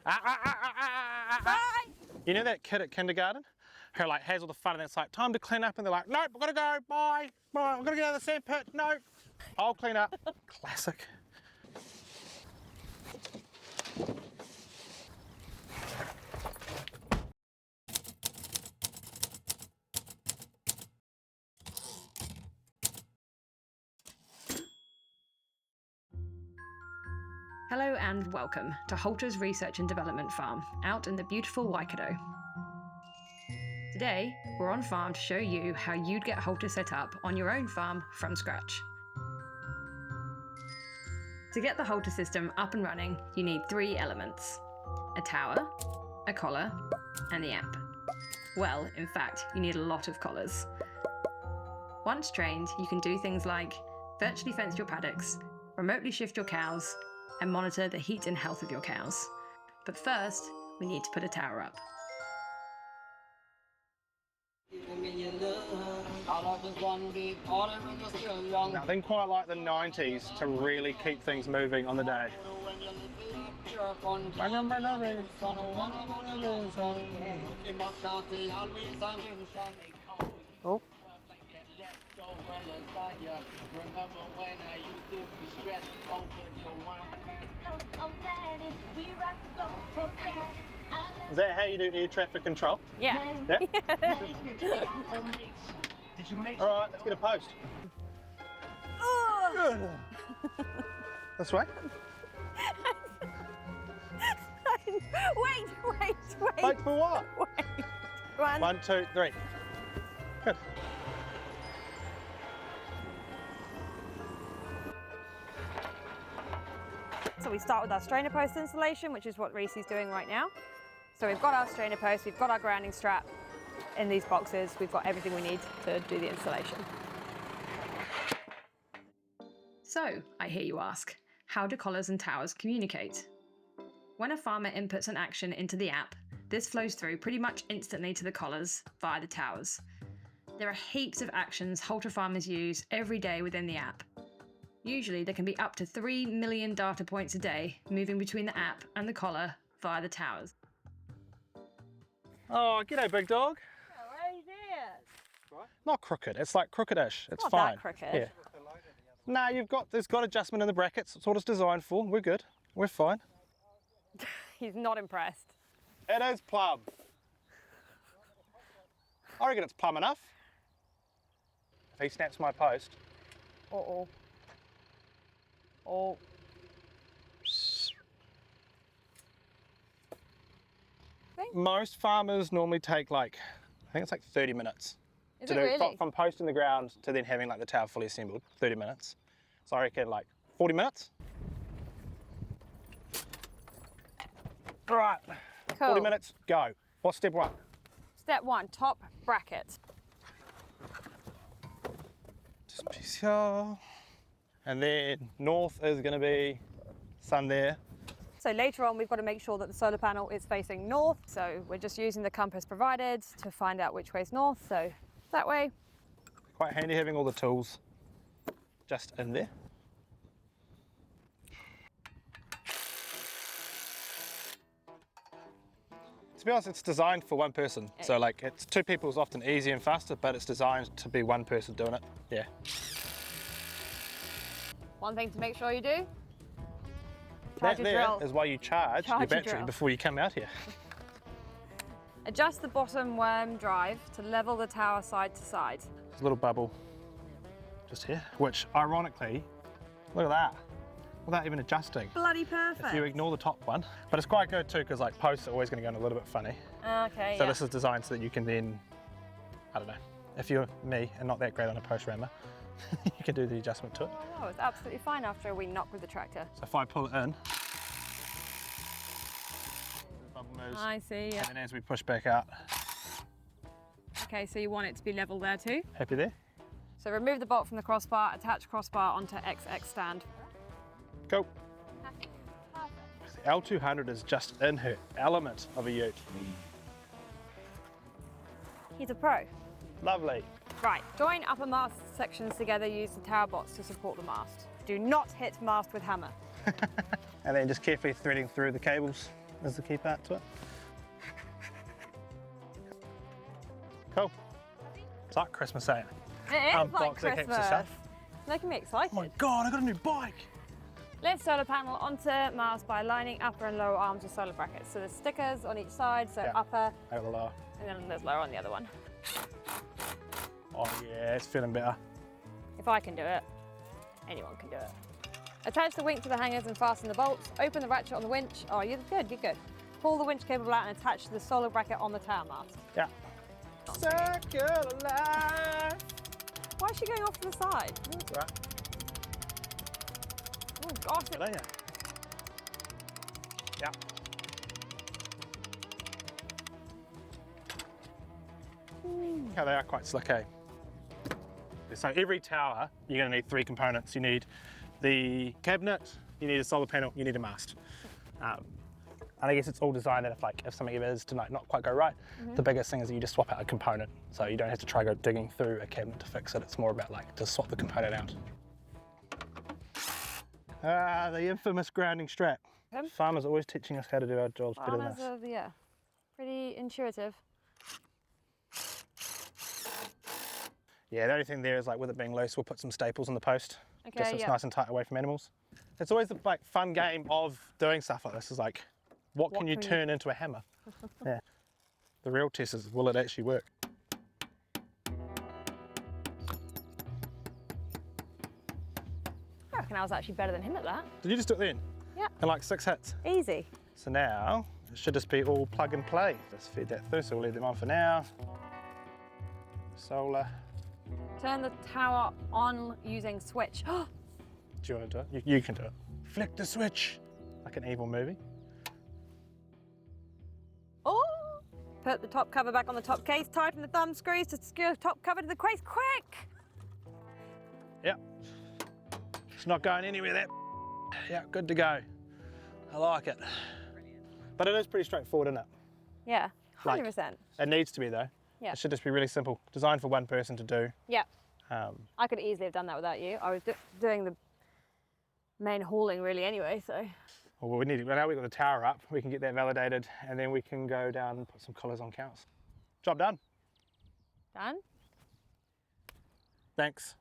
Bye! You know that kid at kindergarten who like has all the fun and it's like time to clean up and they're like, nope, I've got to go, bye, I'm going to get out of the sand pit, no, I'll clean up. Classic. Hello and welcome to Halter's Research and Development Farm out in the beautiful Waikato. Today, we're on farm to show you how you'd get Halter set up on your own farm from scratch. To get the Halter system up and running, you need 3 elements: a tower, a collar, and the app. Well, in fact, you need a lot of collars. Once trained, you can do things like virtually fence your paddocks, remotely shift your cows, and monitor the heat and health of your cows. But first, we need to put a tower up. Nothing quite like the 90s to really keep things moving on the day. Oh. Is that how you do air traffic control? Yeah. Yeah? Alright, let's get a post. Oh. This way? Wait. Wait for what? Wait. 1, 2, 3. Good. So we start with our strainer post installation, which is what Reese's doing right now. So we've got our strainer post, we've got our grounding strap in these boxes, we've got everything we need to do the installation. So, I hear you ask, how do collars and towers communicate? When a farmer inputs an action into the app, this flows through pretty much instantly to the collars via the towers. There are heaps of actions Halter farmers use every day within the app. Usually there can be up to 3 million data points a day moving between the app and the collar via the towers. Oh, g'day, big dog. How are you there? Not crooked, it's like crooked-ish. It's Not fine. that crooked. Yeah. Nah, there's got adjustment in the brackets. It's what it's designed for. We're good. We're fine. He's not impressed. It is plumb. I reckon it's plumb enough. If he snaps my post. Uh-oh. Oh. Most farmers normally take I think it's like 30 minutes. Is to it do really? from posting the ground to then having like the tower fully assembled, 30 minutes. So I reckon like 40 minutes. All right, Cool. 40 minutes, go. What's step 1? Step 1, top bracket. Special. And then north is gonna be sun there. So later on, we've got to make sure that the solar panel is facing north. So we're just using the compass provided to find out which way's north. So that way. Quite handy having all the tools just in there. To be honest, it's designed for one person. So like, it's 2 people is often easier and faster, but it's designed to be one person doing it. Yeah. One thing to make sure you do, That charge your there drill. is why you charge your Charge your battery drill. before you come out here. Adjust the bottom worm drive to level the tower side to side. There's a little bubble just here, which ironically, look at that, without even adjusting. Bloody perfect. If you ignore the top one, but it's quite good too because like posts are always going to go in a little bit funny. Okay, So yeah. this is designed so that you can then, I don't know, if you're me and not that great on a post rammer, you can do the adjustment to it. Oh, it's absolutely fine after a wee knock with the tractor. So if I pull it in, the bubble moves, I see, yeah. and then as we push back out, Okay, so you want it to be level there too. happy there? So remove the bolt from the crossbar, attach crossbar onto XX stand. Go. The L200 is just in her element of a ute. He's a pro. Lovely. Right, join upper mast sections together, use the tower box to support the mast. Do not hit mast with hammer. And then just carefully threading through the cables. is the key part to it. Cool. It's like Christmas, ain't it? It is like Unboxing heaps of Christmas. stuff. Making me excited. Oh my God, I got a new bike. Lift solar panel onto Mars by lining upper and lower arms with solar brackets. So there's stickers on each side, so Yeah. upper, I got the lower. and then there's lower on the other one. Oh yeah, it's feeling better. If I can do it, anyone can do it. Attach the wing to the hangers and fasten the bolts. Open the ratchet on the winch. Oh, you're good, you're good. Pull the winch cable out and attach the solar bracket on the tower mast. Yeah. Circle of life. Why is she going off to the side? That's right. Oh gosh, Good, ain't it? Yeah. Yeah, they are quite slick, eh? So every tower, you're going to need 3 components. You need the cabinet, you need a solar panel, you need a mast. And I guess it's all designed that if something is to not quite go right, the biggest thing is that you just swap out a component. So you don't have to try go digging through a cabinet to fix it. It's more about just swap the component out. The infamous grounding strap. Farmers are always teaching us how to do our jobs better than us. Farmers are, yeah, pretty intuitive. Yeah, the only thing there is with it being loose, we'll put some staples in the post. Okay, Just so it's nice and tight away from animals. It's always the fun game of doing stuff like this is what can you turn into a hammer? Yeah. The real test is, will it actually work? I reckon I was actually better than him at that. Did you just do it then? Yeah. In 6 hits? Easy. So now, it should just be all plug and play. Just feed that through, so we'll leave them on for now. Solar. Turn the tower on using switch. Do you want to do it? You can do it. Flick the switch. Like an evil movie. Oh! Put the top cover back on the top case. Tighten the thumb screws to secure the top cover to the case. Quick! Yep. It's not going anywhere, that. Yeah, good to go. I like it. But it is pretty straightforward, isn't it? Yeah, 100%. It needs to be, though. Yeah. It should just be really simple. Designed for one person to do. Yeah. I could easily have done that without you. I was doing the main hauling really anyway, so. Well, now we've got the tower up, we can get that validated, and then we can go down and put some collars on cows. Job done. Done? Thanks.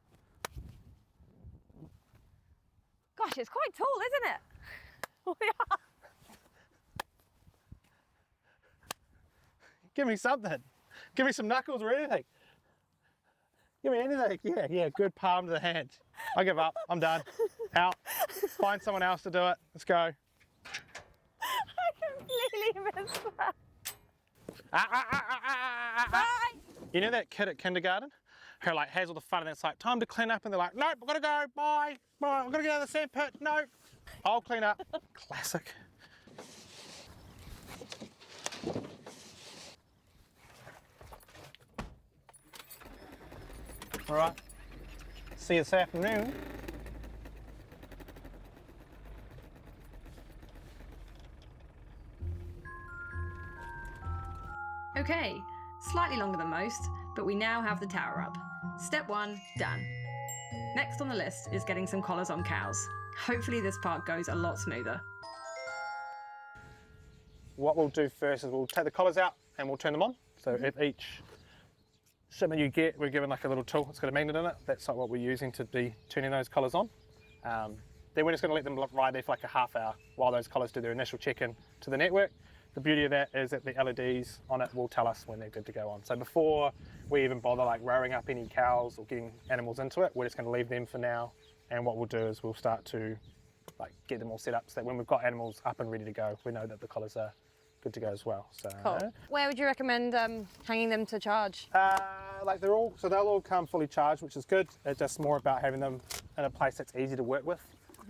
Gosh, it's quite tall, isn't it? Yeah. Give me something. Give me some knuckles or anything. Give me anything. Yeah, good palm to the hand. I give up. I'm done. Out. Find someone else to do it. Let's go. I completely missed that. Bye. You know that kid at kindergarten who has all the fun and it's time to clean up and they're like, nope, I've got to go. Bye. I've got to get out of the sand pit. Nope. I'll clean up. Classic. All right, see you this afternoon. Okay, slightly longer than most, but we now have the tower up. Step 1, done. Next on the list is getting some collars on cows. Hopefully this part goes a lot smoother. What we'll do first is we'll take the collars out and we'll turn them on. So at each shipment you get, we're given a little tool. It's got a magnet in it. That's what we're using to be turning those collars on. Then we're just going to let them ride there for a half hour while those collars do their initial check-in to the network. The beauty of that is that the LEDs on it will tell us when they're good to go on. So before we even bother rowing up any cows or getting animals into it, we're just going to leave them for now. And what we'll do is we'll start to get them all set up so that when we've got animals up and ready to go, we know that the collars are good to go as well. So Cool. Where would you recommend hanging them to charge? they'll all come fully charged, which is good. It's just more about having them in a place that's easy to work with.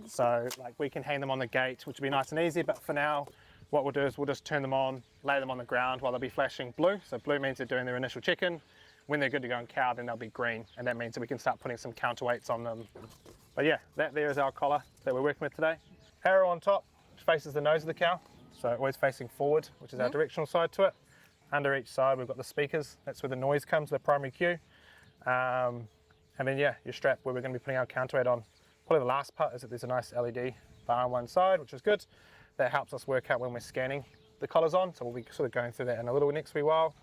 So we can hang them on the gate, which would be nice and easy, but for now, what we'll do is we'll just turn them on, lay them on the ground while they'll be flashing blue. So blue means they're doing their initial check-in. When they're good to go on cow, then they'll be green, and that means that we can start putting some counterweights on them. But yeah, that there is our collar that we're working with today. Arrow on top, which faces the nose of the cow, so always facing forward, which is our directional side to it. Under each side, we've got the speakers. That's where the noise comes, the primary cue. And then yeah, your strap where we're going to be putting our counterweight on. Probably the last part is that there's a nice LED bar on one side, which is good. That helps us work out when we're scanning the collars on, so we'll be sort of going through that in a little next wee while.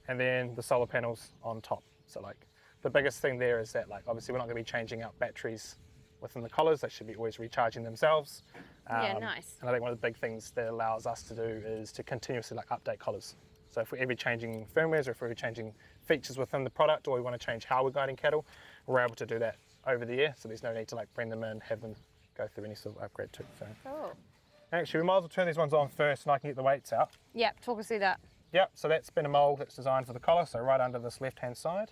And then the solar panels on top. So like the biggest thing there is that like obviously we're not going to be changing out batteries within the collars. They should be always recharging themselves. Yeah, nice. And I think one of the big things that allows us to do is to continuously like update collars. So if we're ever changing firmwares or if we're changing features within the product, or we want to change how we're guiding cattle, we're able to do that over the air. So there's no need to like bring them in, have them go through any sort of upgrade too. So Cool. actually, we might as well turn these ones on first and I can get the weights out. Yep, talk us through that. Yep, so that's been a mould that's designed for the collar, so right under this left-hand side.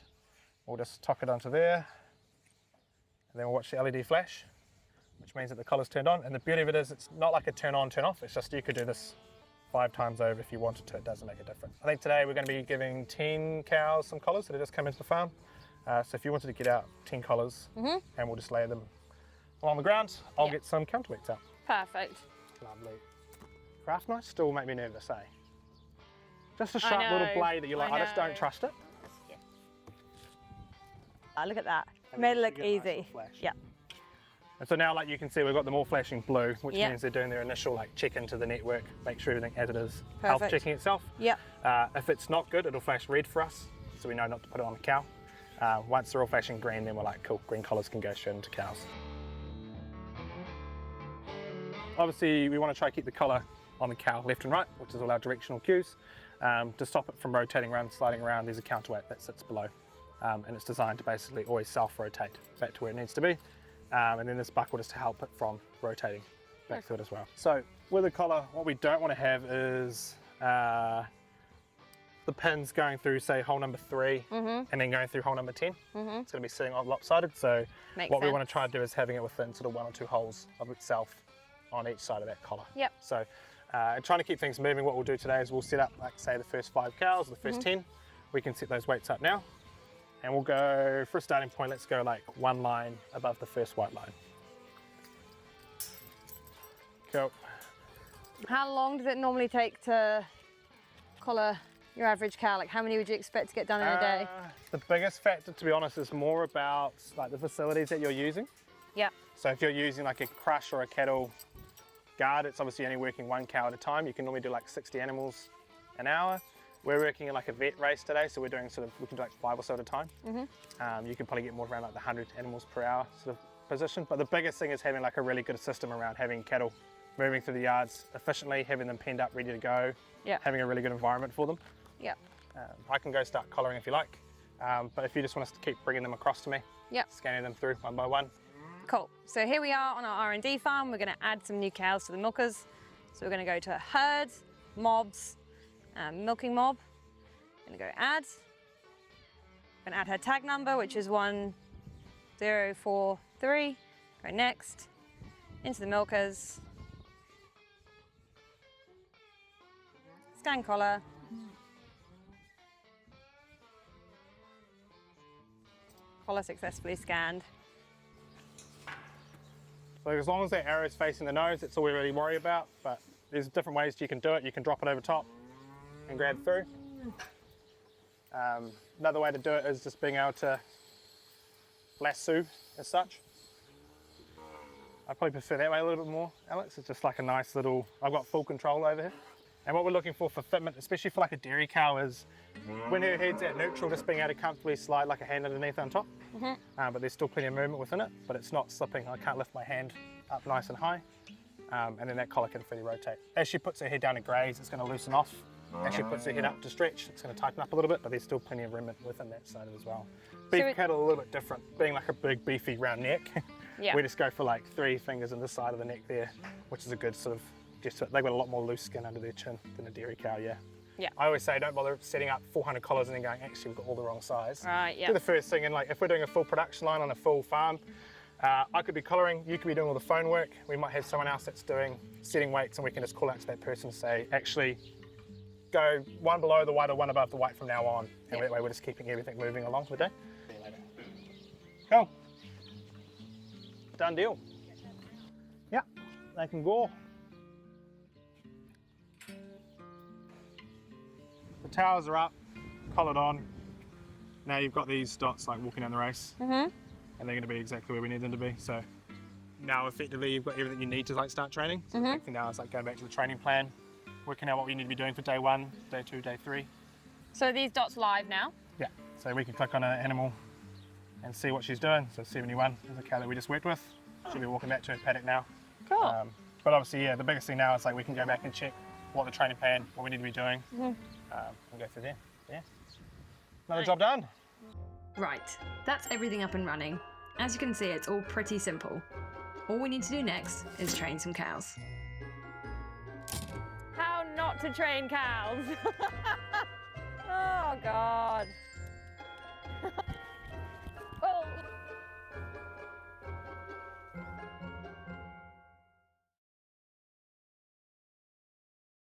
We'll just tuck it onto there, and then we'll watch the LED flash, which means that the collar's turned on. And the beauty of it is it's not like a turn on, turn off, it's just you could do this 5 times over if you wanted to, it doesn't make a difference. I think today we're going to be giving 10 cows some collars that have just come into the farm. So if you wanted to get out 10 collars, and we'll just lay them along the ground, I'll get some counterweights out. Perfect. Lovely. Craft knife still make me nervous, eh? Just a sharp little blade that you're like, I just don't trust it. Look at that. And Made it then look you get a nice easy. little flash. Yeah. And so now, like you can see, we've got them all flashing blue, which Yep. means they're doing their initial like check into the network, make sure everything as it is, health Perfect. checking itself. Yep. If it's not good, it'll flash red for us, so we know not to put it on the cow. Once they're all flashing green, then we're like, cool, green collars can go straight into cows. Obviously, we want to try to keep the collar on the cow left and right, which is all our directional cues. To stop it from rotating around, sliding around, there's a counterweight that sits below. And it's designed to basically always self-rotate back to where it needs to be. And then this buckle just to help it from rotating back through it as well. So with the collar, what we don't want to have is the pins going through, say, hole number 3 and then going through hole number 10. It's going to be sitting on lopsided. So Makes what we sense. want to try to do is having it within sort of 1 or 2 holes of itself on each side of that collar. Yep. So trying to keep things moving, what we'll do today is we'll set up, like, say, the first 5 cows, or the first 10. We can set those weights up now. And we'll go, for a starting point, let's go like 1 line above the first white line. Cool. How long does it normally take to collar your average cow? Like how many would you expect to get done in a day? The biggest factor, to be honest, is more about like the facilities that you're using. Yep. So if you're using like a crush or a cattle guard, it's obviously only working 1 cow at a time. You can normally do like 60 animals an hour. We're working in like a vet race today, so we're doing sort of, we can do like 5 or so at a time. You can probably get more around like the 100 animals per hour sort of position. But the biggest thing is having like a really good system around having cattle moving through the yards efficiently, having them penned up, ready to go, having a really good environment for them. Yep. I can go start collaring if you like, but if you just want us to keep bringing them across to me, Yep. scanning them through 1 by 1. Cool. So here we are on our R&D farm. We're going to add some new cows to the milkers. So we're going to go to herd, mobs, milking mob. I'm going to go add. I'm going to add her tag number, which is 1043. Go next. Into the milkers. Scan collar. Collar successfully scanned. So as long as that arrow is facing the nose, that's all we really worry about, but there's different ways you can do it. You can drop it over top and grab through. Another way to do it is just being able to lasso as such. I probably prefer that way a little bit more, Alex. It's just like a nice little, I've got full control over here. And what we're looking for fitment, especially for like a dairy cow, is when her head's at neutral, just being able to comfortably slide like a hand underneath on top. But there's still plenty of movement within it, but it's not slipping. I can't lift my hand up nice and high. And then that collar can freely rotate. As she puts her head down to graze, it's going to loosen off. As she puts her head up to stretch, it's going to tighten up a little bit, but there's still plenty of room within that side as well. Beef cattle are a little bit different. Being like a big, beefy, round neck, we just go for like 3 fingers in the side of the neck there, which is a good sort of gesture. They've got a lot more loose skin under their chin than a dairy cow, I always say don't bother setting up 400 collars and then going, actually, we've got all the wrong size. Right, Do the first thing, and like if we're doing a full production line on a full farm, I could be collaring, you could be doing all the phone work. We might have someone else that's doing setting weights, and we can just call out to that person and say, actually, go 1 below the white or 1 above the white from now on. And that way we're just keeping everything moving along for the day. See you later. Cool. Done deal. Yeah, they can go. The towers are up, collared on. Now you've got these dots like walking down the race. And they're going to be exactly where we need them to be. So now effectively you've got everything you need to like start training. So the big thing now is like going back to the training plan, working out what we need to be doing for day 1, day 2, day 3. So are these dots live now? Yeah, so we can click on an animal and see what she's doing. So 71 is the cow that we just worked with. She'll be walking back to her paddock now. Cool. But obviously, yeah, the biggest thing now is like we can go back and check what the training plan, what we need to be doing, and go through there. Yeah, another job done. Right, that's everything up and running. As you can see, it's all pretty simple. All we need to do next is train some cows. How not to train cows. Oh, God.